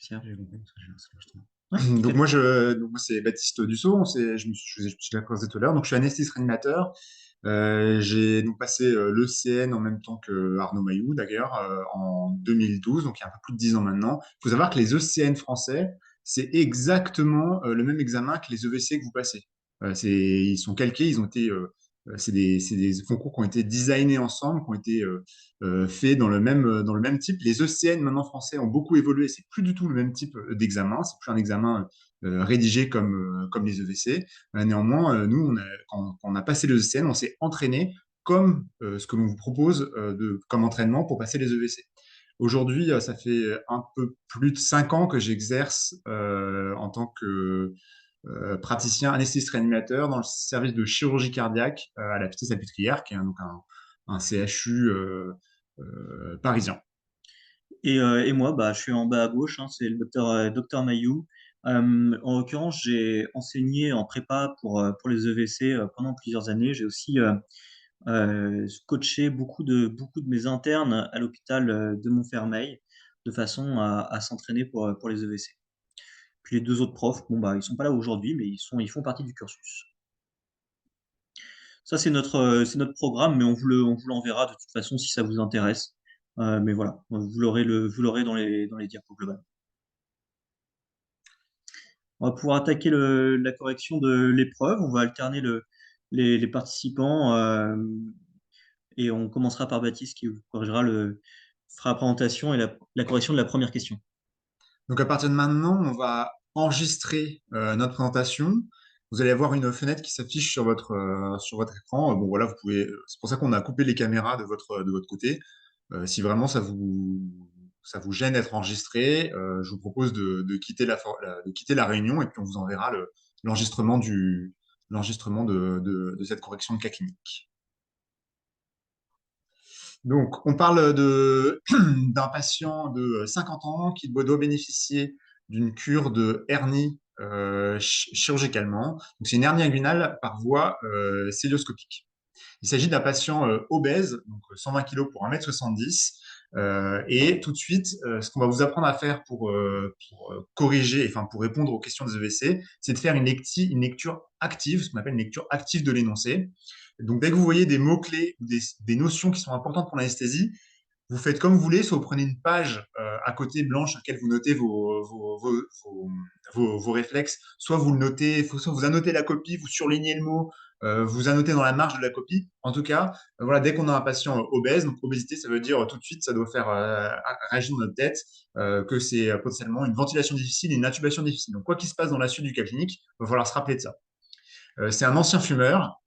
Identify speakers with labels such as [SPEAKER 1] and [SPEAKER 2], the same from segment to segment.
[SPEAKER 1] Pierre, j'ai compris, parce que j'ai lancé l'enregistrement.
[SPEAKER 2] Donc
[SPEAKER 1] Ok.
[SPEAKER 2] moi c'est Baptiste Dussault, je l'ai présenté tout à l'heure. Donc je suis anesthésiste réanimateur. J'ai donc passé l'ECN en même temps que Arnaud Mailloux d'ailleurs en 2012, donc il y a un peu plus de 10 ans maintenant. Il faut savoir que les ECN français, c'est exactement le même examen que les EVC que vous passez. Ils sont calqués, ils ont été, c'est des concours qui ont été designés ensemble, qui ont été faits dans le même type. Les ECN maintenant français ont beaucoup évolué, c'est plus du tout le même type d'examen, c'est plus un examen rédigé comme les EVC. Néanmoins, nous, quand on a passé les ECN, on s'est entraîné comme ce que l'on vous propose comme entraînement pour passer les EVC. Aujourd'hui, ça fait un peu plus de 5 ans que j'exerce en tant que praticien anesthésiste réanimateur dans le service de chirurgie cardiaque à la Petite-Salpêtrière, qui est donc un CHU parisien.
[SPEAKER 1] Et moi, bah, je suis en bas à gauche, hein, c'est le docteur Mayou. En l'occurrence, j'ai enseigné en prépa pour les EVC pendant plusieurs années. J'ai aussi coaché beaucoup de mes internes à l'hôpital de Montfermeil de façon à s'entraîner pour les EVC. Puis les deux autres profs, bon, bah, ils sont pas là aujourd'hui, mais ils font partie du cursus. Ça, c'est notre programme, mais on vous l'enverra de toute façon si ça vous intéresse. Mais voilà, vous l'aurez dans les diapos globales. On va pouvoir attaquer la correction de l'épreuve. On va alterner les participants et on commencera par Baptiste qui vous fera la présentation et la correction de la première question.
[SPEAKER 2] Donc à partir de maintenant, on va enregistrer notre présentation. Vous allez avoir une fenêtre qui s'affiche sur votre écran. Bon voilà, vous pouvez. C'est pour ça qu'on a coupé les caméras de votre côté. Si vraiment ça vous gêne d'être enregistré, je vous propose de quitter de quitter la réunion et puis on vous enverra l'enregistrement l'enregistrement de cette correction de cas clinique. Donc, on parle d'un patient de 50 ans qui doit bénéficier d'une cure de hernie chirurgicalement. Donc, c'est une hernie inguinale par voie cœlioscopique. Il s'agit d'un patient obèse, donc 120 kg pour 1,70 m. Et tout de suite, ce qu'on va vous apprendre à faire pour corriger, enfin pour répondre aux questions des EVC, c'est de faire une lecture active, ce qu'on appelle une lecture active de l'énoncé. Donc, dès que vous voyez des mots-clés ou des notions qui sont importantes pour l'anesthésie, vous faites comme vous voulez, soit vous prenez une page à côté blanche sur laquelle vous notez vos réflexes, soit vous le notez, soit vous annotez la copie, vous surlignez le mot, vous annotez dans la marge de la copie. En tout cas, voilà, dès qu'on a un patient obèse, donc obésité, ça veut dire tout de suite, ça doit faire réagir dans notre tête que c'est potentiellement une ventilation difficile et une intubation difficile. Donc, quoi qu'il se passe dans la suite du cas clinique, il va falloir se rappeler de ça. C'est un ancien fumeur,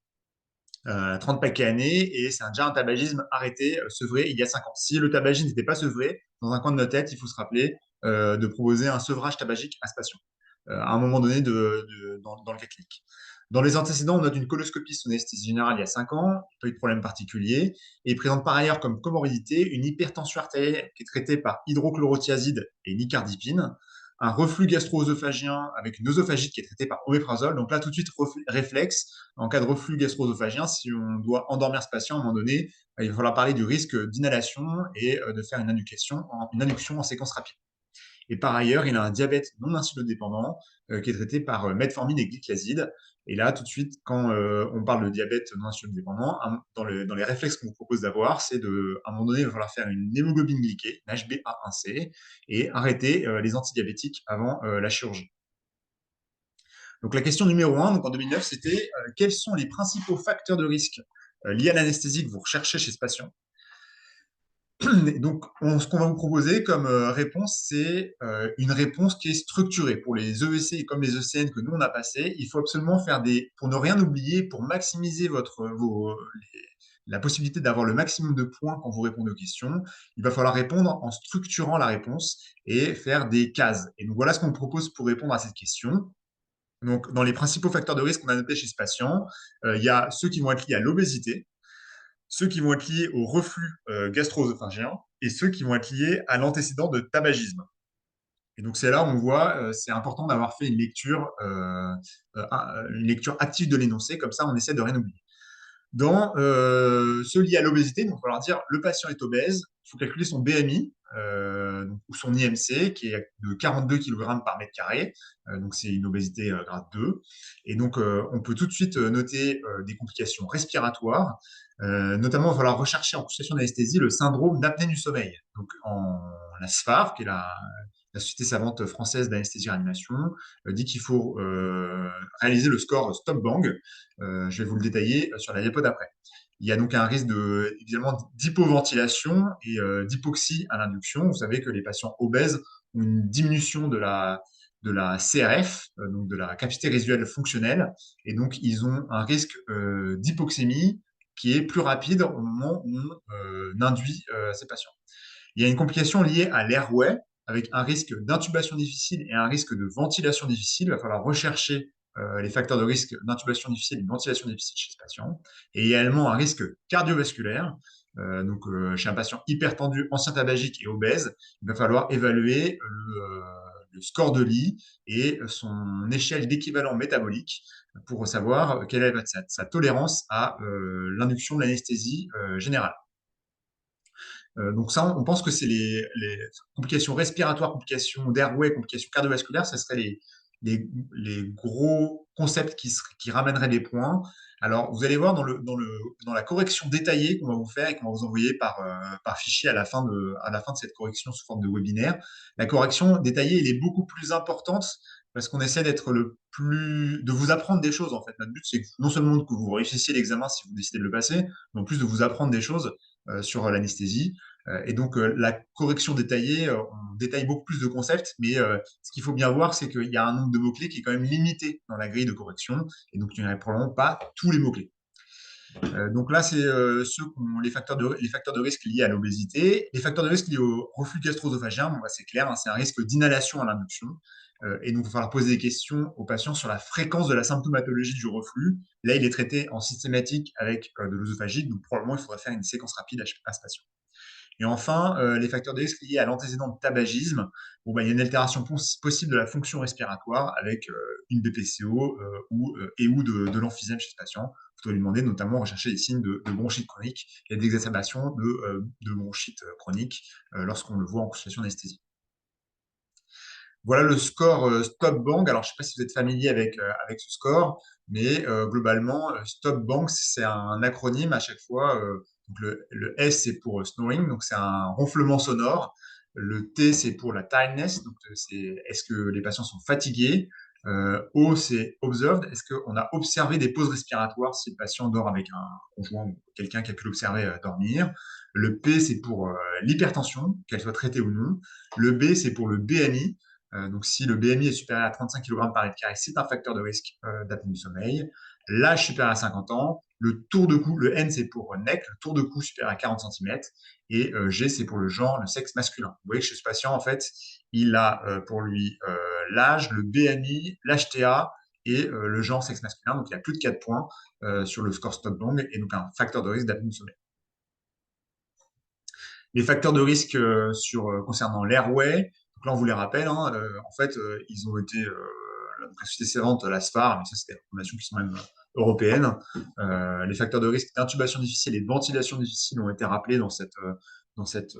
[SPEAKER 2] 30 paquets années, et c'est déjà un tabagisme arrêté, sevré il y a 5 ans. Si le tabagisme n'était pas sevré, dans un coin de notre tête, il faut se rappeler de proposer un sevrage tabagique à ce patient, à un moment donné dans le cas clinique. Dans les antécédents, on note une coloscopie sous anesthésie générale il y a 5 ans, pas eu de problème particulier, et il présente par ailleurs comme comorbidité une hypertension artérielle qui est traitée par hydrochlorothiazide et nicardipine, un reflux gastro-œsophagien avec une œsophagite qui est traitée par oméprazole. Donc là, tout de suite, réflexe, en cas de reflux gastro-œsophagien, si on doit endormir ce patient à un moment donné, il va falloir parler du risque d'inhalation et de faire une induction en séquence rapide. Et par ailleurs, il a un diabète non insulino-dépendant qui est traité par metformine et glyclazide. Et là, tout de suite, quand on parle de diabète non insulino-dépendant, dans les réflexes qu'on vous propose d'avoir, c'est à un moment donné, il va falloir faire une hémoglobine glyquée, une HbA1c, et arrêter les antidiabétiques avant la chirurgie. Donc la question numéro 1, donc en 2009, c'était quels sont les principaux facteurs de risque liés à l'anesthésie que vous recherchez chez ce patient. Donc, ce qu'on va vous proposer comme réponse, c'est une réponse qui est structurée. Pour les EVC comme les ECN que nous, on a passé, il faut absolument pour ne rien oublier, pour maximiser la possibilité d'avoir le maximum de points quand vous répondez aux questions, il va falloir répondre en structurant la réponse et faire des cases. Et donc, voilà ce qu'on vous propose pour répondre à cette question. Donc, dans les principaux facteurs de risque qu'on a notés chez ce patient, il y a ceux qui vont être liés à l'obésité, ceux qui vont être liés au reflux gastro-œsophagien et ceux qui vont être liés à l'antécédent de tabagisme. Et donc, c'est là où on voit, c'est important d'avoir fait une lecture active de l'énoncé, comme ça, on essaie de rien oublier. Dans ceux liés à l'obésité, donc, on va leur dire le patient est obèse, il faut calculer son BMI ou son IMC qui est de 42 kg par mètre carré. Donc, c'est une obésité grade 2. Et donc, on peut tout de suite noter des complications respiratoires. Notamment, il va falloir rechercher en consultation d'anesthésie le syndrome d'apnée du sommeil. Donc, la SFAR, qui est la Société savante française d'anesthésie-réanimation, dit qu'il faut réaliser le score Stop Bang. Je vais vous le détailler sur la diapo d'après. Il y a donc un risque évidemment d'hypoventilation et d'hypoxie à l'induction. Vous savez que les patients obèses ont une diminution de la CRF, donc de la capacité résiduelle fonctionnelle, et donc ils ont un risque d'hypoxémie qui est plus rapide au moment où on induit ces patients. Il y a une complication liée à l'airway, avec un risque d'intubation difficile et un risque de ventilation difficile. Il va falloir rechercher les facteurs de risque d'intubation difficile et de ventilation difficile chez ce patient. Et il y a également un risque cardiovasculaire. Chez un patient hypertendu, ancien tabagique et obèse, il va falloir évaluer le score de Lee et son échelle d'équivalent métabolique pour savoir quelle est sa tolérance à l'induction de l'anesthésie générale. Donc ça, on pense que c'est les complications respiratoires, complications d'airway, complications cardiovasculaires, ce seraient les gros concepts qui ramèneraient des points. Alors, vous allez voir dans la correction détaillée qu'on va vous faire et qu'on va vous envoyer par fichier à la fin de cette correction sous forme de webinaire, la correction détaillée, elle est beaucoup plus importante parce qu'on essaie de vous apprendre des choses, en fait. Notre but, c'est non seulement que vous réussissiez l'examen si vous décidez de le passer, mais en plus de vous apprendre des choses sur l'anesthésie. Et donc, la correction détaillée, on détaille beaucoup plus de concepts, mais ce qu'il faut bien voir, c'est qu'il y a un nombre de mots-clés qui est quand même limité dans la grille de correction, et donc il n'y en a probablement pas tous les mots-clés. Donc là, c'est les facteurs de risque liés à l'obésité. Les facteurs de risque liés au reflux gastro-œsophagien, bon, bah, c'est clair, hein, c'est un risque d'inhalation à l'induction. Et donc, il va falloir poser des questions aux patients sur la fréquence de la symptomatologie du reflux. Là, il est traité en systématique avec de l'œsophagie, donc probablement, il faudrait faire une séquence rapide à ce patient. Et enfin, les facteurs de risque liés à l'antécédent de tabagisme. Bon, bah, il y a une altération possible de la fonction respiratoire avec une BPCO et ou de l'emphysème chez ce patient. Vous pouvez lui demander notamment de rechercher des signes de bronchite chronique et d'exacerbation de bronchite chronique lorsqu'on le voit en consultation d'anesthésie. Voilà le score Stop Bang. Alors, je ne sais pas si vous êtes familier avec ce score, mais globalement, Stop Bang, c'est un acronyme à chaque fois. Donc le S, c'est pour snoring, donc c'est un ronflement sonore. Le T, c'est pour la tiredness, donc c'est est-ce que les patients sont fatigués. O, c'est observed, est-ce qu'on a observé des pauses respiratoires si le patient dort avec un conjoint ou quelqu'un qui a pu l'observer dormir. Le P, c'est pour l'hypertension, qu'elle soit traitée ou non. Le B, c'est pour le BMI. Donc, si le BMI est supérieur à 35 kg par mètre carré, c'est un facteur de risque d'apnée du sommeil. L'âge supérieur à 50 ans. Le tour de cou, le N, c'est pour NEC, le tour de cou supérieur à 40 cm. Et G, c'est pour le genre, le sexe masculin. Vous voyez que chez ce patient, en fait, il a pour lui l'âge, le BMI, l'HTA et le genre sexe masculin. Donc, il y a plus de 4 points sur le score Stop Bang et donc un facteur de risque d'apnée du sommeil. Les facteurs de risque concernant l'airway, donc là, on vous les rappelle, hein, en fait, ils ont été, la société savante, la SFAR, mais ça, c'est des recommandations qui sont même européennes. Les facteurs de risque d'intubation difficile et de ventilation difficile ont été rappelés dans cette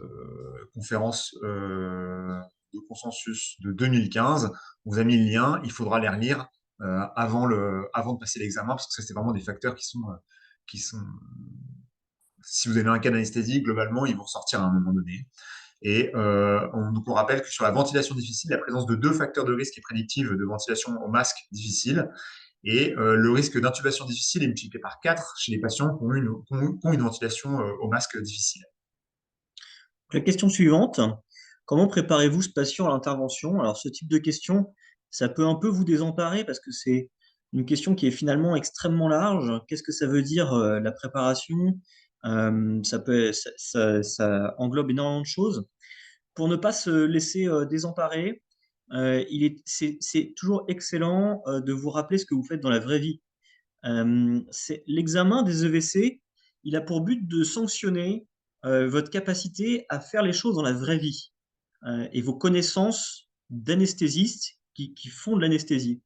[SPEAKER 2] conférence de consensus de 2015. On vous a mis le lien, il faudra les relire avant de passer l'examen, parce que ça, c'est vraiment des facteurs qui sont si vous avez un cas d'anesthésie, globalement, ils vont sortir à un moment donné. Et donc on rappelle que sur la ventilation difficile, la présence de 2 facteurs de risque est prédictive de ventilation au masque difficile. Et le risque d'intubation difficile est multiplié par 4 chez les patients qui ont une ventilation au masque difficile.
[SPEAKER 1] La question suivante, comment préparez-vous ce patient à l'intervention? Alors, ce type de question, ça peut un peu vous désemparer parce que c'est une question qui est finalement extrêmement large. Qu'est-ce que ça veut dire la préparation? Ça englobe énormément de choses. Pour ne pas se laisser désemparer, c'est toujours excellent de vous rappeler ce que vous faites dans la vraie vie. L'examen des EVC, il a pour but de sanctionner votre capacité à faire les choses dans la vraie vie et vos connaissances d'anesthésistes qui font de l'anesthésie.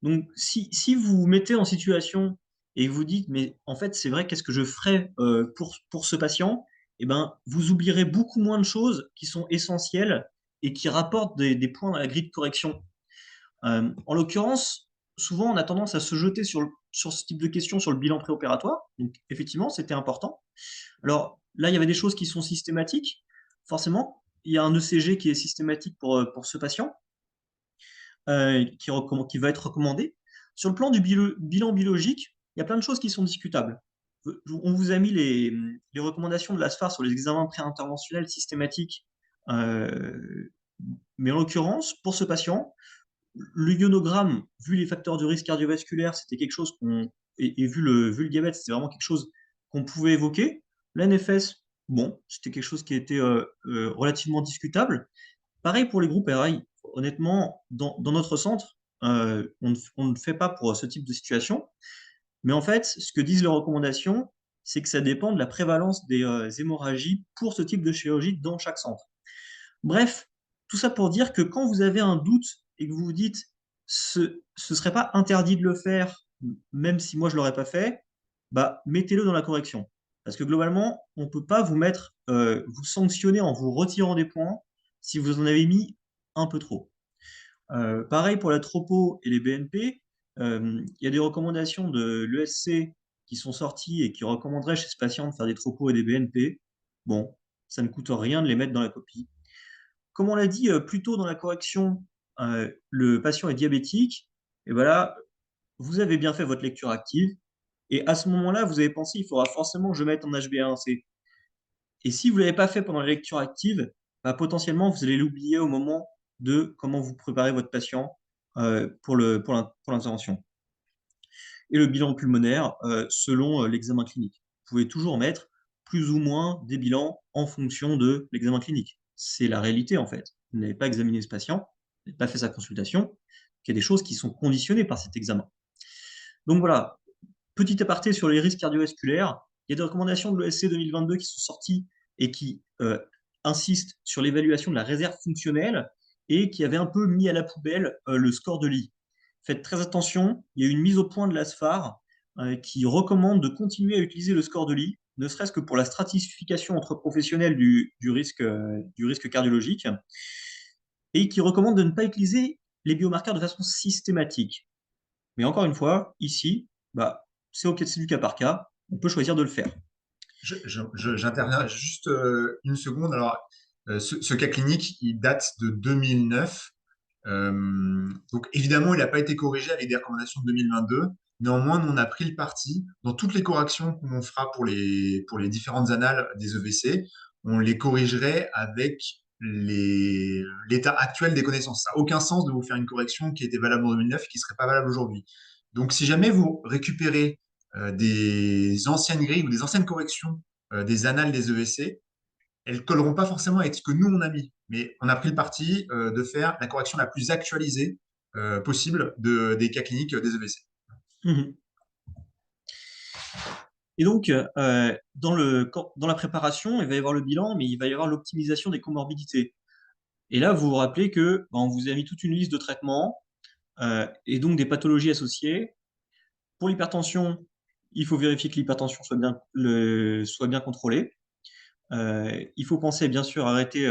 [SPEAKER 1] Donc, si vous vous mettez en situation et vous dites, mais en fait, c'est vrai, qu'est-ce que je ferais pour ce patient? eh ben, vous oublierez beaucoup moins de choses qui sont essentielles et qui rapportent des points dans la grille de correction. En l'occurrence, souvent, on a tendance à se jeter sur ce type de questions sur le bilan préopératoire. Donc, effectivement, c'était important. Alors, là, il y avait des choses qui sont systématiques. Forcément, il y a un ECG qui est systématique pour ce patient, qui va être recommandé. Sur le plan du bilan biologique, il y a plein de choses qui sont discutables. On vous a mis les recommandations de l'ASFAR sur les examens préinterventionnels systématiques. Mais en l'occurrence, pour ce patient, le ionogramme, vu les facteurs de risque cardiovasculaire, c'était quelque chose et vu le diabète, c'était vraiment quelque chose qu'on pouvait évoquer. L'NFS, bon, c'était quelque chose qui était relativement discutable. Pareil pour les groupes RI. Honnêtement, dans notre centre, on ne fait pas pour ce type de situation. Mais en fait, ce que disent les recommandations, c'est que ça dépend de la prévalence des hémorragies pour ce type de chirurgie dans chaque centre. Bref, tout ça pour dire que quand vous avez un doute et que vous vous dites ce serait pas interdit de le faire, même si moi je l'aurais pas fait, bah mettez-le dans la correction. Parce que globalement, on ne peut pas vous sanctionner en vous retirant des points si vous en avez mis un peu trop. Pareil pour la tropo et les BNP, il y a des recommandations de l'ESC qui sont sorties et qui recommanderaient chez ce patient de faire des tropos et des BNP. Bon, ça ne coûte rien de les mettre dans la copie. Comme on l'a dit plus tôt dans la correction, le patient est diabétique, et voilà, vous avez bien fait votre lecture active, et à ce moment-là, vous avez pensé, il faudra forcément que je mette en HbA1c. Et si vous ne l'avez pas fait pendant la lecture active, bah, potentiellement, vous allez l'oublier au moment de comment vous préparez votre patient pour l'intervention. Et le bilan pulmonaire, selon l'examen clinique. Vous pouvez toujours mettre plus ou moins des bilans en fonction de l'examen clinique. C'est la réalité, en fait. Vous n'avez pas examiné ce patient, vous n'avez pas fait sa consultation, il y a des choses qui sont conditionnées par cet examen. Donc voilà, petit aparté sur les risques cardiovasculaires. Il y a des recommandations de l'ESC 2022 qui sont sorties et qui insistent sur l'évaluation de la réserve fonctionnelle et qui avaient un peu mis à la poubelle le score de Lee. Faites très attention, il y a une mise au point de l'ASFAR qui recommande de continuer à utiliser le score de Lee, ne serait-ce que pour la stratification entre professionnels du risque cardiologique, et qui recommande de ne pas utiliser les biomarqueurs de façon systématique. Mais encore une fois, ici, bah, c'est du cas par cas, on peut choisir de le faire.
[SPEAKER 2] J'interviens juste une seconde. Alors, ce cas clinique, il date de 2009. Donc, évidemment, il n'a pas été corrigé avec des recommandations de 2022. Néanmoins, nous, on a pris le parti, dans toutes les corrections qu'on fera pour les différentes annales des EVC, on les corrigerait avec l'état actuel des connaissances. Ça n'a aucun sens de vous faire une correction qui était valable en 2009 et qui ne serait pas valable aujourd'hui. Donc, si jamais vous récupérez des anciennes grilles ou des anciennes corrections des annales des EVC, elles colleront pas forcément avec ce que nous on a mis, mais on a pris le parti de faire la correction la plus actualisée possible des cas cliniques des EVC.
[SPEAKER 1] Mmh. Et donc, dans la préparation, il va y avoir le bilan, mais il va y avoir l'optimisation des comorbidités. Et là, vous vous rappelez que on vous a mis toute une liste de traitements et donc des pathologies associées. Pour l'hypertension, il faut vérifier que l'hypertension soit bien contrôlée. Il faut penser, bien sûr, à arrêter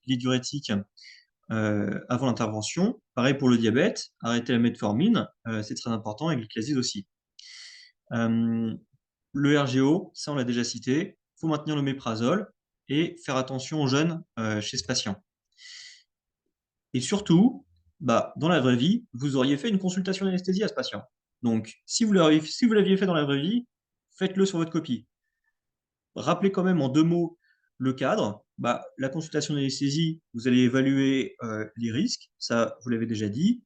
[SPEAKER 1] les diurétiques avant l'intervention. Pareil pour le diabète, arrêter la metformine, c'est très important, et le glyclaside aussi. Le RGO, ça on l'a déjà cité, il faut maintenir le méprazole et faire attention aux jeunes chez ce patient. Et surtout, bah, dans la vraie vie, vous auriez fait une consultation d'anesthésie à ce patient. Donc, si vous l'aviez fait dans la vraie vie, faites-le sur votre copie. Rappelez quand même en 2 mots le cadre. Bah, la consultation d'anesthésie, vous allez évaluer les risques, ça vous l'avez déjà dit.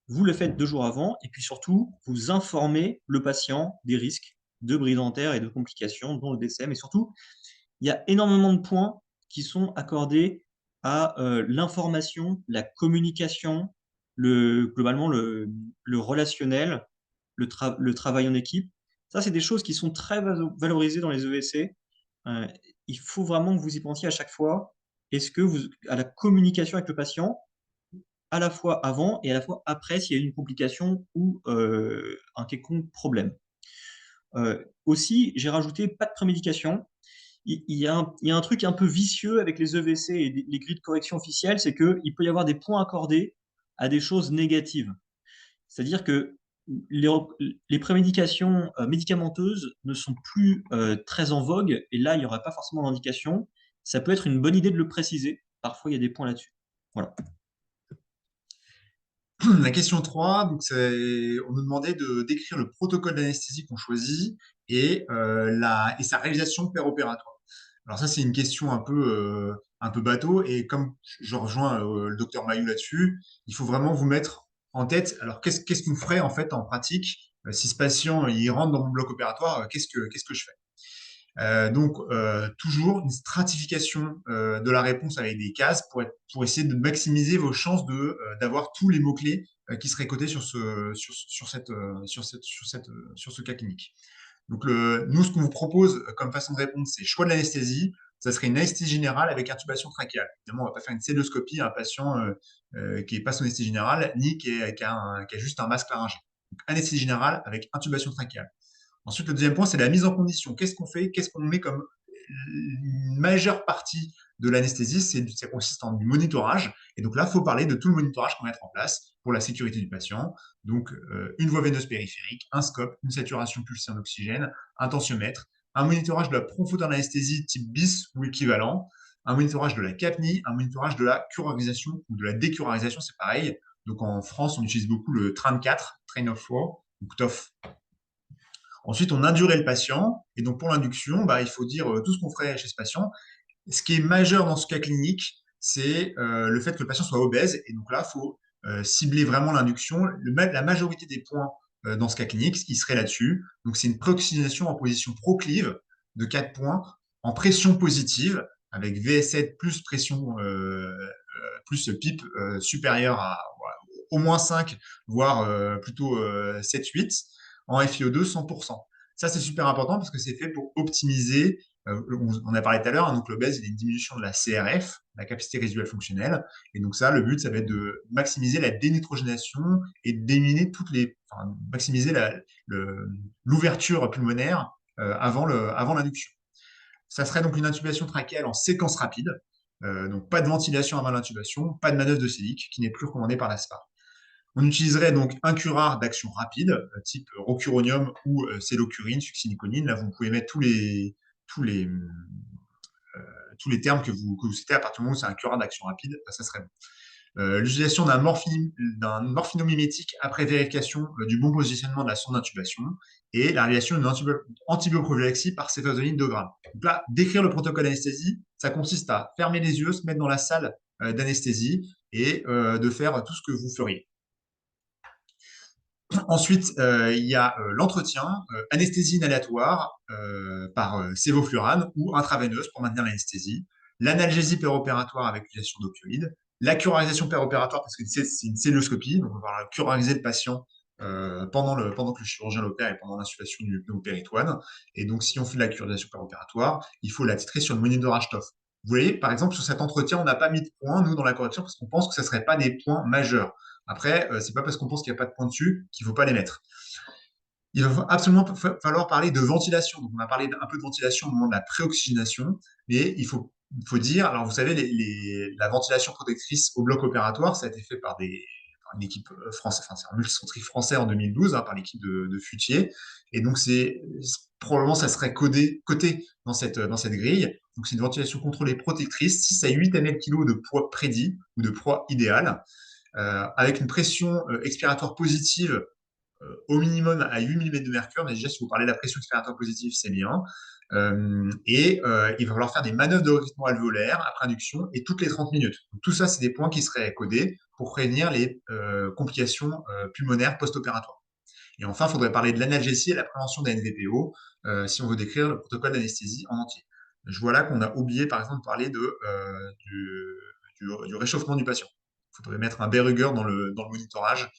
[SPEAKER 1] Vous le faites 2 jours avant, et puis surtout, vous informez le patient des risques de brise dentaire et de complications, dont le décès. Mais surtout, il y a énormément de points qui sont accordés à l'information, la communication, globalement le relationnel, le travail en équipe. Ça, c'est des choses qui sont très valorisées dans les EVC. Euh, il faut vraiment que vous y pensiez à chaque fois. Est-ce que à la communication avec le patient, à la fois avant et à la fois après, s'il y a une complication ou un quelconque problème. Aussi, j'ai rajouté pas de prémédication. il y a un truc un peu vicieux avec les EVC et les grilles de correction officielles, c'est qu'il peut y avoir des points accordés à des choses négatives. C'est-à-dire que les, les prémédications médicamenteuses ne sont plus très en vogue, et là, il n'y aura pas forcément d'indication. Ça peut être une bonne idée de le préciser. Parfois, il y a des points là-dessus. Voilà.
[SPEAKER 2] La question 3, donc on nous demandait de décrire le protocole d'anesthésie qu'on choisit et sa réalisation péropératoire. Alors ça, c'est une question un peu bateau, et comme je rejoins le docteur Mayou là-dessus, il faut vraiment vous mettre en tête, alors qu'est-ce qu'on ferait en fait en pratique si ce patient il rentre dans mon bloc opératoire, qu'est-ce que je fais? Toujours une stratification de la réponse avec des cases pour essayer de maximiser vos chances d'avoir tous les mots-clés qui seraient cotés sur ce cas clinique. Donc, nous, ce qu'on vous propose comme façon de répondre, c'est choix de l'anesthésie. Ça serait une anesthésie générale avec intubation trachéale. Évidemment, on ne va pas faire une célioscopie à un patient qui n'est pas sous anesthésie générale, ni qui a juste un masque laryngé. Donc, anesthésie générale avec intubation trachéale. Ensuite, le deuxième point, c'est la mise en condition. Qu'est-ce qu'on fait? Qu'est-ce qu'on met comme une majeure partie de l'anesthésie? Ça consiste en du monitorage. Et donc là, il faut parler de tout le monitorage qu'on va mettre en place pour la sécurité du patient. Donc, une voie veineuse périphérique, un scope, une saturation pulsée en oxygène, un tensiomètre, un monitorage de la profonde anesthésie type BIS ou équivalent, un monitorage de la capnie, un monitorage de la curarisation ou de la décurarisation, c'est pareil. Donc en France, on utilise beaucoup le TRAN4, Train of Four, ou TOF. Ensuite, on indurait le patient. Et donc, pour l'induction, bah, il faut dire tout ce qu'on ferait chez ce patient. Ce qui est majeur dans ce cas clinique, c'est le fait que le patient soit obèse. Et donc là, il faut cibler vraiment l'induction. La majorité des points dans ce cas clinique, ce qui serait là-dessus, donc c'est une préoxygénation en position proclive de 4 points en pression positive avec VS7 plus pression plus PIP supérieure à voilà, au moins 5, voire plutôt 7-8 en FiO2 100%. Ça, c'est super important parce que c'est fait pour optimiser, on a parlé tout à l'heure, hein, donc l'obèse, il y a une diminution de la CRF, la capacité résiduelle fonctionnelle. Et donc ça, le but, ça va être de maximiser la dénitrogénation et d'éliminer maximiser l'ouverture pulmonaire avant l'induction. Ça serait donc une intubation trachéale en séquence rapide. Donc pas de ventilation avant l'intubation, pas de manœuvre de Sélic, qui n'est plus recommandée par l'ASPAR. On utiliserait donc un curare d'action rapide, type rocuronium ou célocurine, succiniconine. Là, vous pouvez mettre tous les, tous les termes que vous citez à partir du moment où c'est un curare d'action rapide, ça serait bon. L'utilisation d'un morphinomimétique après vérification du bon positionnement de la sonde d'intubation et la réalisation d'une antibioprophylaxie par céphazoline 2 grammes. Donc là, décrire le protocole d'anesthésie, ça consiste à fermer les yeux, se mettre dans la salle d'anesthésie et de faire tout ce que vous feriez. Ensuite, il y a l'entretien, anesthésie inhalatoire par sévoflurane ou intraveineuse pour maintenir l'anesthésie, l'analgésie péropératoire avec l'utilisation d'opioïdes, la curarisation péropératoire parce que c'est une celluloscopie, donc on va curariser le patient pendant que le chirurgien l'opère et pendant l'insufflation du péritoine. Et donc, si on fait de la curarisation péropératoire, il faut la titrer sur le monitorage TOF. Vous voyez, par exemple, sur cet entretien, on n'a pas mis de points, nous, dans la correction, parce qu'on pense que ce ne seraient pas des points majeurs. Après, c'est pas parce qu'on pense qu'il n'y a pas de points dessus qu'il ne faut pas les mettre. Il va absolument falloir parler de ventilation. Donc, on a parlé un peu de ventilation au moment de la préoxygénation, mais il faut dire, alors vous savez, la ventilation protectrice au bloc opératoire, ça a été fait par une équipe française, enfin, c'est un multicentrique français en 2012, hein, par l'équipe de Futier. Et donc, probablement, ça serait coté dans cette grille. Donc, c'est une ventilation contrôlée protectrice, 6 à 8 ml/kg de poids prédit ou de poids idéal, avec une pression expiratoire positive au minimum à 8 mm de mercure. Mais déjà, si vous parlez de la pression expiratoire positive, c'est bien. Il va falloir faire des manœuvres de recrutement alvéolaire après induction et toutes les 30 minutes. Donc, tout ça, c'est des points qui seraient codés pour prévenir les complications pulmonaires post-opératoires. Et enfin, il faudrait parler de l'analgésie et la prévention des NVPO si on veut décrire le protocole d'anesthésie en entier. Je vois là qu'on a oublié, par exemple, de parler du réchauffement du patient. Il faudrait mettre un Berruger dans le monitorage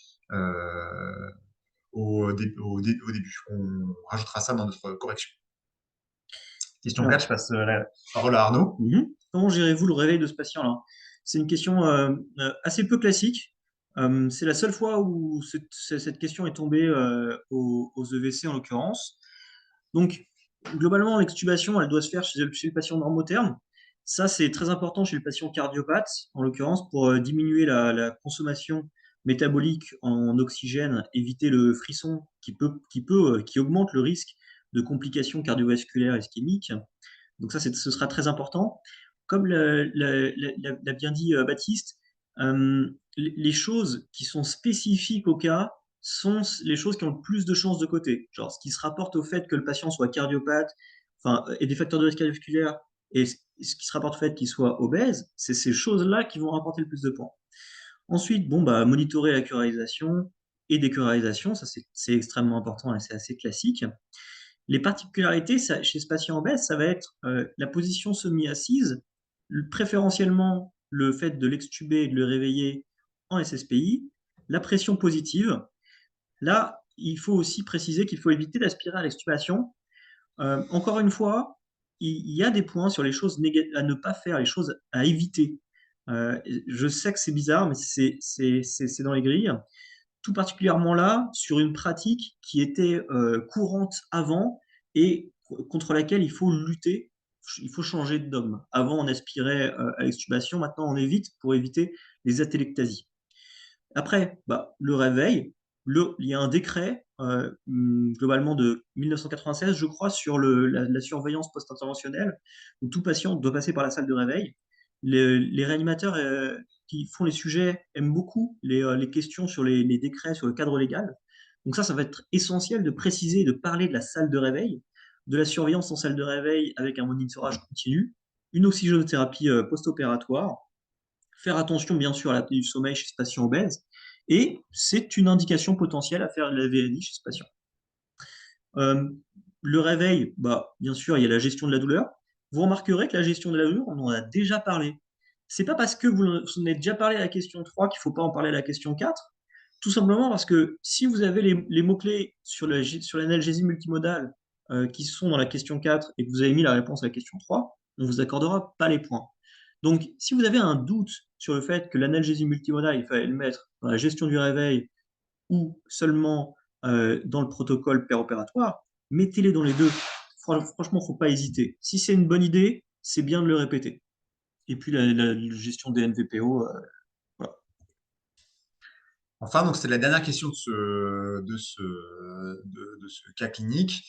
[SPEAKER 2] au début. On rajoutera ça dans notre correction. Question 4,
[SPEAKER 1] Alors,
[SPEAKER 2] je passe la parole à Arnaud.
[SPEAKER 1] comment gérez-vous le réveil de ce patient-là? C'est une question assez peu classique. C'est la seule fois où cette question est tombée aux EVC en l'occurrence. Donc, Globalement, l'extubation, elle doit se faire chez le patient normotherme. Ça, c'est très important chez le patient cardiopathe, en l'occurrence, pour diminuer la consommation métabolique en oxygène, éviter le frisson qui augmente le risque de complications cardiovasculaires ischémiques. Donc ça, ce sera très important. Comme l'a bien dit Baptiste, les choses qui sont spécifiques au cas sont les choses qui ont le plus de chances de côté. Genre, ce qui se rapporte au fait que le patient soit cardiopathe, enfin, et des facteurs de risque cardiovasculaire, et ce qui se rapporte au fait qu'il soit obèse, c'est ces choses-là qui vont rapporter le plus de points. Ensuite, bon, bah, monitorer la curarisation et décurarisation, ça c'est extrêmement important et c'est assez classique. Les particularités chez ce patient obèse, ça va être la position semi-assise, préférentiellement le fait de l'extuber et de le réveiller en SSPI, la pression positive. Là, il faut aussi préciser qu'il faut éviter d'aspirer à l'extubation. Encore une fois, il y a des points sur les choses à ne pas faire, les choses à éviter. Je sais que c'est bizarre, mais c'est dans les grilles. Tout particulièrement là, sur une pratique qui était courante avant et contre laquelle il faut lutter, il faut changer de dogme. Avant, on aspirait à l'extubation, maintenant on évite pour éviter les atélectasies. Après, bah, le réveil, il y a un décret globalement de 1996, je crois, sur la surveillance post-interventionnelle, où tout patient doit passer par la salle de réveil. Les réanimateurs qui font les sujets aiment beaucoup les questions sur les décrets, sur le cadre légal. Donc ça va être essentiel de préciser et de parler de la salle de réveil, de la surveillance en salle de réveil avec un monitorage continu, une oxygénothérapie post-opératoire, faire attention bien sûr à l'apnée du sommeil chez ce patient obèse, et c'est une indication potentielle à faire de la VNI chez ce patient. Euh, le réveil, bah, bien sûr, il y a la gestion de la douleur. Vous remarquerez que la gestion de la douleur, on en a déjà parlé. C'est pas parce que vous en avez déjà parlé à la question 3 qu'il ne faut pas en parler à la question 4. Tout simplement parce que si vous avez les mots-clés sur l'analgésie multimodale qui sont dans la question 4 et que vous avez mis la réponse à la question 3, on ne vous accordera pas les points. Donc, si vous avez un doute sur le fait que l'analgésie multimodale, il fallait le mettre dans la gestion du réveil ou seulement dans le protocole péropératoire, mettez-les dans les deux. Franchement, il ne faut pas hésiter. Si c'est une bonne idée, c'est bien de le répéter. Et puis la gestion des NVPO, voilà.
[SPEAKER 2] Enfin, donc c'est la dernière question de ce cas clinique.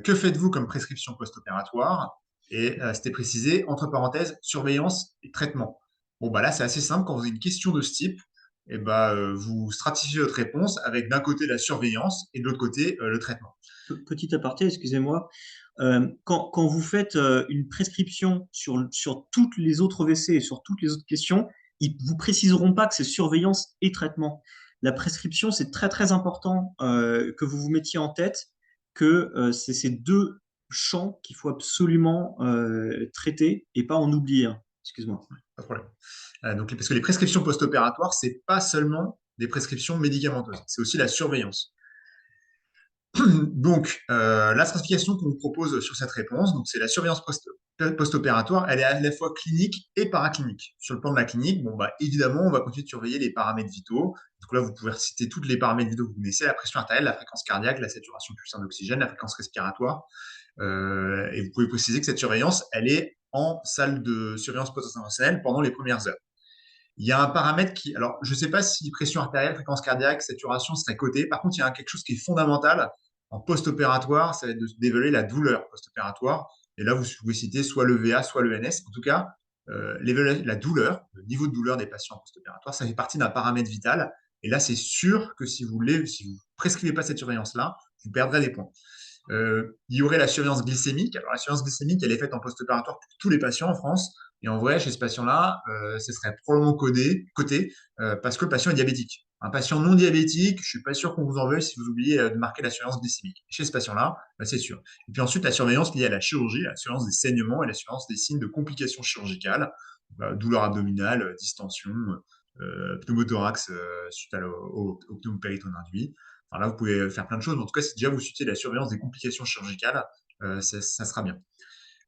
[SPEAKER 2] Que faites-vous comme prescription post-opératoire? Et c'était précisé, entre parenthèses, surveillance et traitement. Bon, bah là, c'est assez simple. Quand vous avez une question de ce type, et bah, vous stratifiez votre réponse avec d'un côté la surveillance et de l'autre côté le traitement.
[SPEAKER 1] Petit aparté, excusez-moi. Quand vous faites une prescription sur toutes les autres WC et sur toutes les autres questions, ils ne vous préciseront pas que c'est surveillance et traitement. La prescription, c'est très très important que vous vous mettiez en tête que c'est ces deux champs qu'il faut absolument traiter et pas en oublier un. Excuse-moi.
[SPEAKER 2] Pas de problème. Donc, parce que les prescriptions post-opératoires, c'est pas seulement des prescriptions médicamenteuses, c'est aussi la surveillance. Donc, la stratification qu'on vous propose sur cette réponse, donc c'est la surveillance post-opératoire, elle est à la fois clinique et paraclinique. Sur le plan de la clinique, bon, bah, évidemment, on va continuer de surveiller les paramètres vitaux. Donc là, vous pouvez citer toutes les paramètres vitaux que vous connaissez, la pression artérielle, la fréquence cardiaque, la saturation pulsaire d'oxygène, la fréquence respiratoire. Et vous pouvez préciser que cette surveillance, elle est en salle de surveillance post-interventionnelle pendant les premières heures. Il y a un paramètre qui, alors je ne sais pas si pression artérielle, fréquence cardiaque, saturation serait coté. Par contre, il y a quelque chose qui est fondamental en post-opératoire, ça va être d'évaluer la douleur post-opératoire. Et là, vous pouvez citer soit le VA, soit le NS. En tout cas, la douleur, le niveau de douleur des patients post-opératoires, ça fait partie d'un paramètre vital. Et là, c'est sûr que si vous ne prescrivez pas cette surveillance-là, vous perdrez des points. Il y aurait la surveillance glycémique. Alors, la surveillance glycémique, elle est faite en post-opératoire pour tous les patients en France. Et en vrai, chez ce patient-là, ce serait probablement coté parce que le patient est diabétique. Un patient non diabétique, je ne suis pas sûr qu'on vous en veuille si vous oubliez de marquer la surveillance glycémique. Chez ce patient-là, bah, c'est sûr. Et puis ensuite, la surveillance liée à la chirurgie, la surveillance des saignements et la surveillance des signes de complications chirurgicales, douleur abdominale, distension, pneumothorax suite au pneumopériton induit. Enfin, là, vous pouvez faire plein de choses, mais en tout cas, si déjà vous suivez la surveillance des complications chirurgicales, ça sera bien.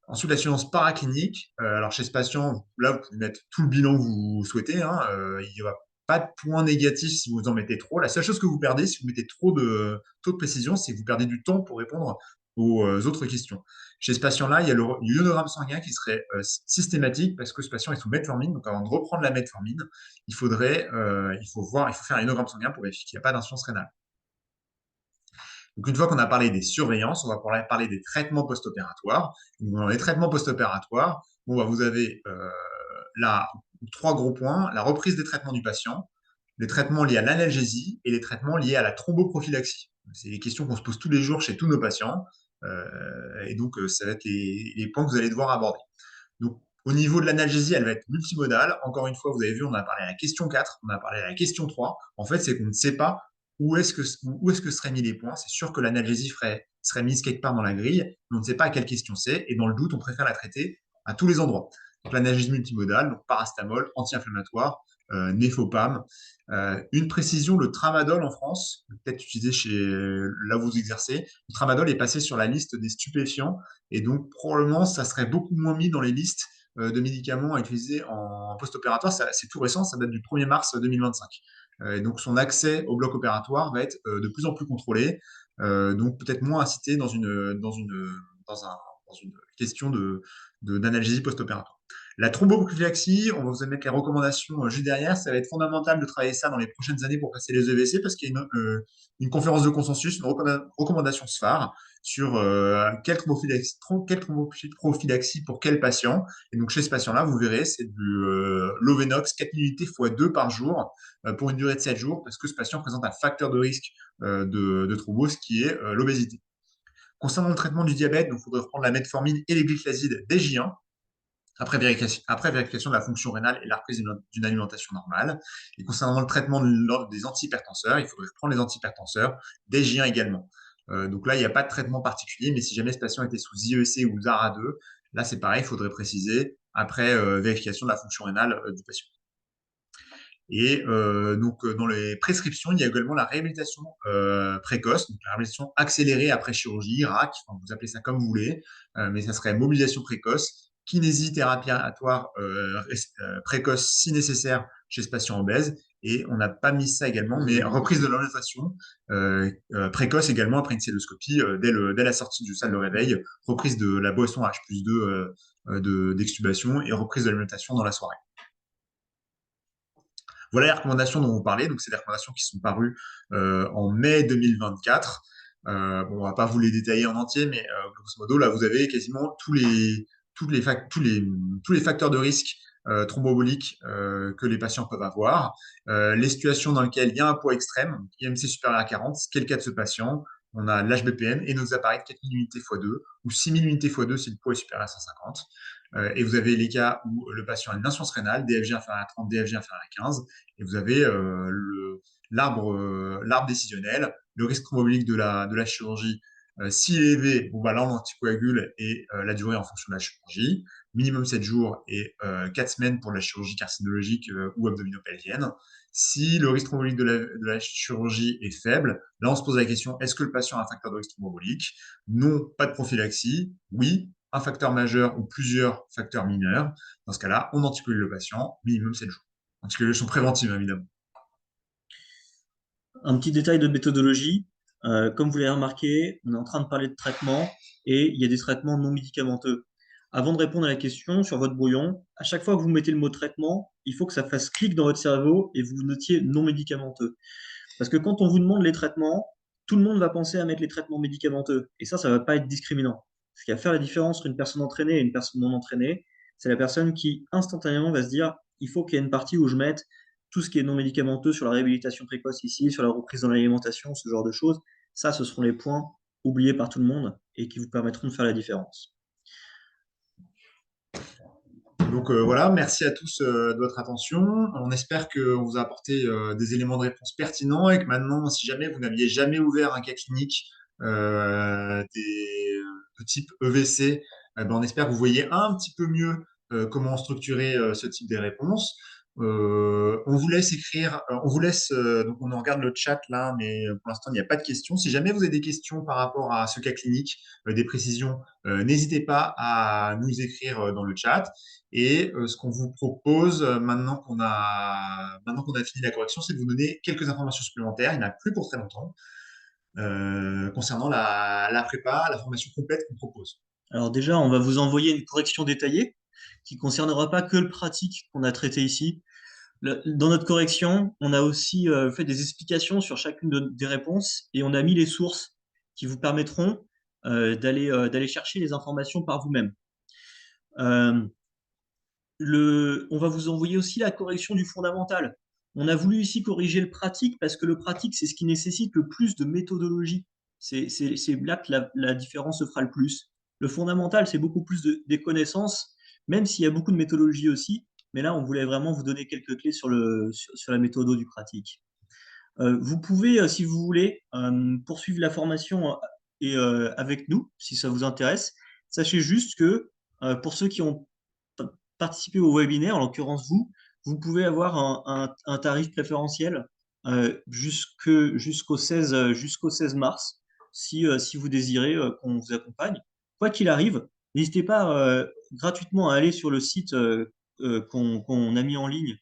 [SPEAKER 2] Ensuite, la surveillance paraclinique. Alors, chez ce patient, là, vous pouvez mettre tout le bilan que vous souhaitez. Hein. Il n'y aura pas de points négatifs si vous en mettez trop. La seule chose que vous perdez, si vous mettez trop de taux de précision, c'est que vous perdez du temps pour répondre aux autres questions. Chez ce patient-là, il y a le ionogramme sanguin qui serait systématique parce que ce patient est sous metformine. Donc, avant de reprendre la metformine, il faut faire un ionogramme sanguin pour vérifier qu'il n'y a pas d'insuffisance rénale. Donc, une fois qu'on a parlé des surveillances, on va pouvoir parler des traitements post-opératoires. Dans les traitements post-opératoires, vous avez là 3 gros points: la reprise des traitements du patient, les traitements liés à l'analgésie et les traitements liés à la thromboprophylaxie. C'est des questions qu'on se pose tous les jours chez tous nos patients. Et donc, ça va être les points que vous allez devoir aborder. Donc, au niveau de l'analgésie, elle va être multimodale. Encore une fois, vous avez vu, on a parlé à la question 4, on a parlé à la question 3. En fait, c'est qu'on ne sait pas où est-ce que seraient mis les points. C'est sûr que l'analgésie serait mise quelque part dans la grille, mais on ne sait pas à quelle question c'est. Et dans le doute, on préfère la traiter à tous les endroits. Donc, l'analgésie multimodale, donc paracétamol, anti-inflammatoire, néfopam. Une précision, le tramadol en France, peut-être utilisé là où vous exercez, le tramadol est passé sur la liste des stupéfiants et donc probablement ça serait beaucoup moins mis dans les listes de médicaments à utiliser en post-opératoire. C'est tout récent, ça date du 1er mars 2025. Et donc son accès au bloc opératoire va être de plus en plus contrôlé, donc peut-être moins incité dans une question d'analgésie post-opératoire. La thromboprophylaxie, on va vous mettre les recommandations juste derrière. Ça va être fondamental de travailler ça dans les prochaines années pour passer les EVC parce qu'il y a une conférence de consensus, une recommandation SPHAR sur quelle thromboprophylaxie pour quel patient. Et donc chez ce patient-là, vous verrez, c'est du Lovenox 4 unités x 2 par jour pour une durée de 7 jours parce que ce patient présente un facteur de risque de thrombose qui est l'obésité. Concernant le traitement du diabète, il faudrait reprendre la metformine et les glyclasides dès J1 après vérification de la fonction rénale et la reprise d'une alimentation normale. Et concernant le traitement des antihypertenseurs, il faudrait reprendre les antihypertenseurs dès J1 également. Donc là, il n'y a pas de traitement particulier, mais si jamais ce patient était sous IEC ou ZARA2, là, c'est pareil, il faudrait préciser après vérification de la fonction rénale du patient. Et donc, dans les prescriptions, il y a également la réhabilitation précoce, donc la réhabilitation accélérée après chirurgie, RAC, enfin, vous appelez ça comme vous voulez, mais ça serait mobilisation précoce, kinésithérapie aléatoire précoce si nécessaire chez ce patient obèse. Et on n'a pas mis ça également, mais reprise de l'orientation précoce également après une cystoscopie dès la sortie du salle de réveil, reprise de la boisson H+2 d'extubation et reprise de l'alimentation dans la soirée. Voilà les recommandations dont vous parlez. Donc, c'est des recommandations qui sont parues en mai 2024. On va pas vous les détailler en entier, mais grosso modo, là, vous avez quasiment tous les facteurs de risque thromboboliques que les patients peuvent avoir. Les situations dans lesquelles il y a un poids extrême, IMC supérieur à 40, ce qui est le cas de ce patient. On a l'HBPM et nos appareils de 4000 unités x 2 ou 6000 unités x 2 si le poids est supérieur à 150. Et vous avez les cas où le patient a une insuffisance rénale, DFG inférieur à 30, DFG inférieur à 15, et vous avez l'arbre décisionnel, le risque thrombolique de la chirurgie. S'il est élevé, là on anticoagule et la durée en fonction de la chirurgie, minimum 7 jours et 4 semaines pour la chirurgie carcinologique ou abdominopelvienne. Si le risque thrombolique de la chirurgie est faible, là on se pose la question, est-ce que le patient a un facteur de risque thrombolique? Non, pas de prophylaxie. Oui, un facteur majeur ou plusieurs facteurs mineurs. Dans ce cas-là, on anticoagule le patient, minimum 7 jours. Anticoagulation préventive, évidemment.
[SPEAKER 1] Un petit détail de méthodologie. Comme vous l'avez remarqué, on est en train de parler de traitement et il y a des traitements non médicamenteux. Avant de répondre à la question sur votre brouillon, à chaque fois que vous mettez le mot traitement, il faut que ça fasse clic dans votre cerveau et vous notiez non médicamenteux. Parce que quand on vous demande les traitements, tout le monde va penser à mettre les traitements médicamenteux. Et ça ne va pas être discriminant. Ce qui va faire la différence entre une personne entraînée et une personne non entraînée, c'est la personne qui instantanément va se dire, il faut qu'il y ait une partie où je mette tout ce qui est non médicamenteux sur la réhabilitation précoce ici, sur la reprise dans l'alimentation, ce genre de choses. Ça, ce seront les points oubliés par tout le monde et qui vous permettront de faire la différence.
[SPEAKER 2] Donc voilà, merci à tous de votre attention. On espère qu'on vous a apporté des éléments de réponse pertinents et que maintenant, si jamais vous n'aviez jamais ouvert un cas clinique de type EVC, on espère que vous voyez un petit peu mieux comment structurer ce type de réponse. On vous laisse écrire, donc on en regarde le chat là, mais pour l'instant, il n'y a pas de questions. Si jamais vous avez des questions par rapport à ce cas clinique, des précisions, n'hésitez pas à nous écrire dans le chat. Et ce qu'on vous propose maintenant qu'on a fini la correction, c'est de vous donner quelques informations supplémentaires. Il n'y en a plus pour très longtemps. concernant la prépa, la formation complète qu'on propose.
[SPEAKER 1] Alors déjà, on va vous envoyer une correction détaillée qui concernera pas que le pratique qu'on a traité ici. Dans notre correction, on a aussi fait des explications sur chacune des réponses et on a mis les sources qui vous permettront d'aller chercher les informations par vous-même. Euh, on va vous envoyer aussi la correction du fondamental. On a voulu ici corriger le pratique parce que le pratique, c'est ce qui nécessite le plus de méthodologie. C'est là que la différence se fera le plus. Le fondamental, c'est beaucoup plus des connaissances, même s'il y a beaucoup de méthodologie aussi. Mais là, on voulait vraiment vous donner quelques clés sur la méthode du pratique. Vous pouvez, si vous voulez, poursuivre la formation avec nous, si ça vous intéresse. Sachez juste que pour ceux qui ont participé au webinaire, en l'occurrence vous, vous pouvez avoir un tarif préférentiel jusqu'au 16 mars, si vous désirez qu'on vous accompagne. Quoi qu'il arrive, n'hésitez pas gratuitement à aller sur le site qu'on a mis en ligne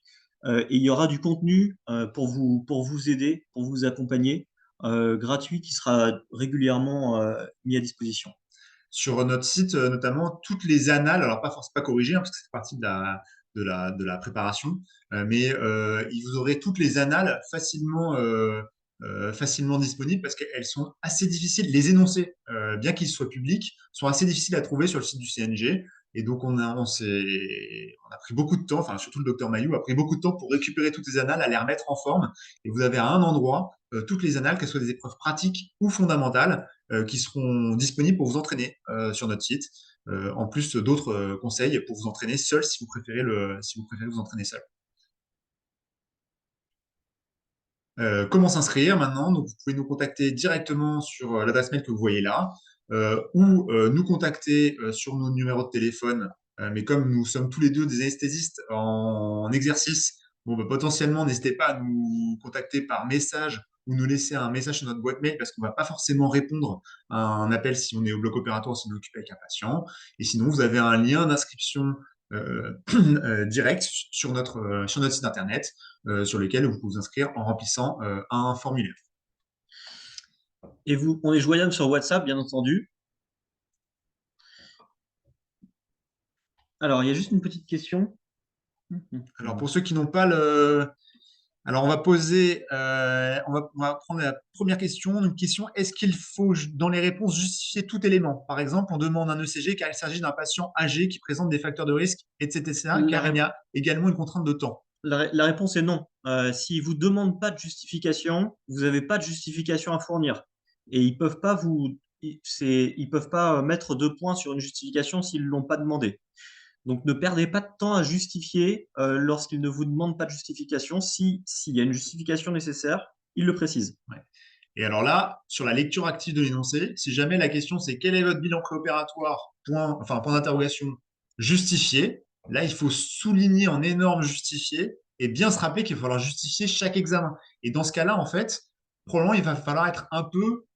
[SPEAKER 1] et il y aura du contenu pour vous aider, pour vous accompagner, gratuit qui sera régulièrement mis à disposition.
[SPEAKER 2] Sur notre site, notamment, toutes les annales, alors pas forcément pas corrigées, hein, parce que c'est partie de la préparation, mais vous aurez toutes les annales facilement disponibles parce qu'elles sont assez difficiles, les énoncés, bien qu'ils soient publics, sont assez difficiles à trouver sur le site du CNG. Et donc, on a pris beaucoup de temps, enfin, surtout le docteur Mayou a pris beaucoup de temps pour récupérer toutes les annales, à les remettre en forme. Et vous avez à un endroit toutes les annales, qu'elles soient des épreuves pratiques ou fondamentales, qui seront disponibles pour vous entraîner sur notre site. En plus d'autres conseils pour vous entraîner seul si vous préférez vous entraîner seul. Comment s'inscrire maintenant? Donc, vous pouvez nous contacter directement sur l'adresse mail que vous voyez là, ou nous contacter sur nos numéros de téléphone. Mais comme nous sommes tous les deux des anesthésistes en exercice, bon, bah, potentiellement, n'hésitez pas à nous contacter par message ou nous laisser un message sur notre boîte mail parce qu'on ne va pas forcément répondre à un appel si on est au bloc opératoire, si on est occupé avec un patient. Et sinon, vous avez un lien d'inscription direct sur notre site internet sur lequel vous pouvez vous inscrire en remplissant un formulaire.
[SPEAKER 1] Et on est joignable sur WhatsApp, bien entendu. Alors, il y a juste une petite question.
[SPEAKER 2] Alors, pour ceux qui n'ont pas le... Alors, on va poser, on va prendre la première question. Une question, est-ce qu'il faut, dans les réponses, justifier tout élément? Par exemple, on demande un ECG car il s'agit d'un patient âgé qui présente des facteurs de risque, etc.,
[SPEAKER 1] La,
[SPEAKER 2] car il y
[SPEAKER 1] ré-
[SPEAKER 2] a également une contrainte de temps.
[SPEAKER 1] la réponse est non. S'ils ne vous demandent pas de justification, vous n'avez pas de justification à fournir. Et ils peuvent pas mettre 2 points sur une justification s'ils ne l'ont pas demandé. Donc ne perdez pas de temps à justifier lorsqu'ils ne vous demandent pas de justification. S'il y a une justification nécessaire, ils le précisent.
[SPEAKER 2] Ouais. Et alors là, sur la lecture active de l'énoncé, si jamais la question c'est quel est votre bilan préopératoire, point d'interrogation, justifié, là il faut souligner en énorme justifié et bien se rappeler qu'il va falloir justifier chaque examen. Et dans ce cas-là, en fait, probablement il va falloir être un peu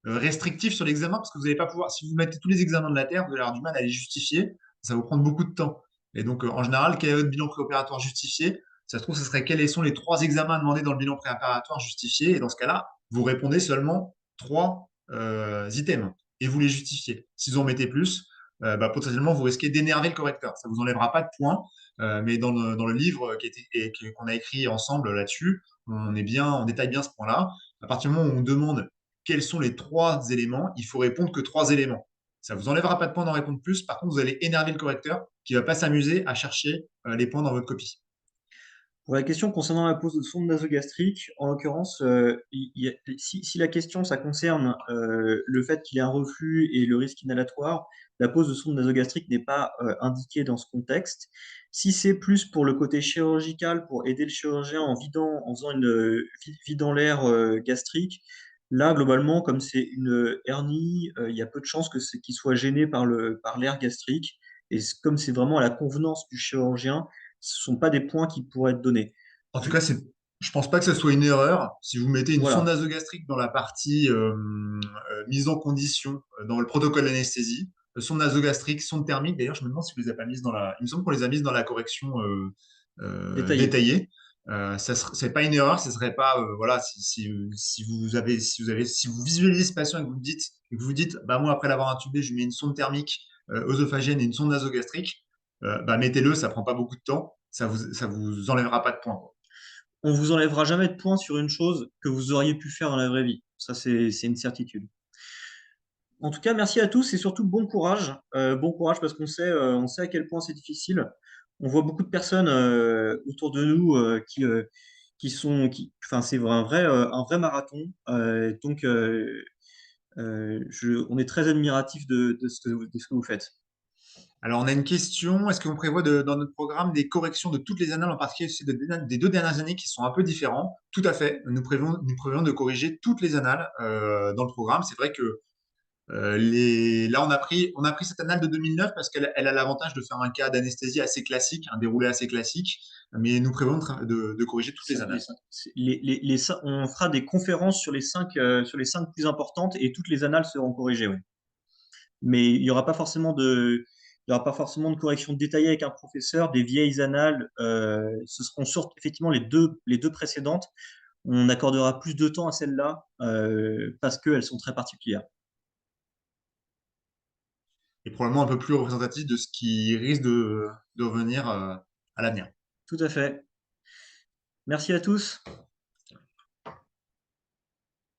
[SPEAKER 2] restrictif sur l'examen parce que vous n'allez pas pouvoir, si vous mettez tous les examens de la Terre, vous allez avoir du mal à les justifier, ça va vous prendre beaucoup de temps. Et donc, en général, quel est votre bilan préopératoire justifié? Ça se trouve, ce serait quels sont les 3 examens demandés dans le bilan préopératoire justifié. Et dans ce cas-là, vous répondez seulement 3 items et vous les justifiez. Si vous en mettez plus, bah, potentiellement, vous risquez d'énerver le correcteur. Ça vous enlèvera pas de points, mais dans le livre qu'on a écrit ensemble là-dessus, on détaille bien ce point-là. À partir du moment où on demande quels sont les 3 éléments, il faut répondre que 3 éléments. Ça vous enlèvera pas de points d'en répondre plus. Par contre, vous allez énerver le correcteur qui va pas s'amuser à chercher les points dans votre copie.
[SPEAKER 1] Pour la question concernant la pose de sonde nasogastrique, en l'occurrence, si la question ça concerne le fait qu'il y ait un reflux et le risque inhalatoire, la pose de sonde nasogastrique n'est pas indiquée dans ce contexte. Si c'est plus pour le côté chirurgical, pour aider le chirurgien en faisant vidant l'air gastrique, là globalement, comme c'est une hernie, il y a peu de chances qu'il soit gêné par l'air gastrique. Et comme c'est vraiment à la convenance du chirurgien, ce ne sont pas des points qui pourraient être donnés.
[SPEAKER 2] En tout cas, je pense pas que ce soit une erreur. Si vous mettez une sonde
[SPEAKER 1] Voilà.
[SPEAKER 2] nasogastrique dans la partie mise en condition dans le protocole d'anesthésie, sonde nasogastrique, sonde thermique, d'ailleurs, je me demande si vous les avez pas mises dans la. Il me semble qu'on les a mises dans la correction
[SPEAKER 1] Détaillé.
[SPEAKER 2] détaillée. C'est pas une erreur, ce serait pas voilà si vous visualisez ce patient et que vous dites bah moi après l'avoir intubé je lui mets une sonde thermique œsophagienne et une sonde nasogastrique bah mettez-le, ça prend pas beaucoup de temps, ça vous enlèvera pas de points, quoi.
[SPEAKER 1] On vous enlèvera jamais de points sur une chose que vous auriez pu faire dans la vraie vie. Ça, c'est une certitude. En tout cas, merci à tous et surtout bon courage. Bon courage parce on sait à quel point c'est difficile. On voit beaucoup de personnes autour de nous enfin, c'est un vrai marathon. On est très admiratif de ce que vous faites.
[SPEAKER 2] Alors on a une question, est-ce qu'on prévoit dans notre programme des corrections de toutes les annales, en particulier celles des 2 dernières années qui sont un peu différents? Tout à fait, nous prévoyons de corriger toutes les annales dans le programme. C'est vrai que là, on a pris cette annale de 2009 parce qu'elle a l'avantage de faire un cas d'anesthésie assez classique, un déroulé assez classique, mais nous prévoyons de corriger toutes les annales.
[SPEAKER 1] On fera des conférences sur les cinq plus importantes et toutes les annales seront corrigées, oui. Mais il y aura pas forcément de correction détaillée avec un professeur. Des vieilles annales, ce seront effectivement les deux précédentes. On accordera plus de temps à celles-là parce qu'elles sont très particulières.
[SPEAKER 2] Et probablement un peu plus représentatif de ce qui risque de revenir à l'avenir.
[SPEAKER 1] Tout à fait. Merci à tous.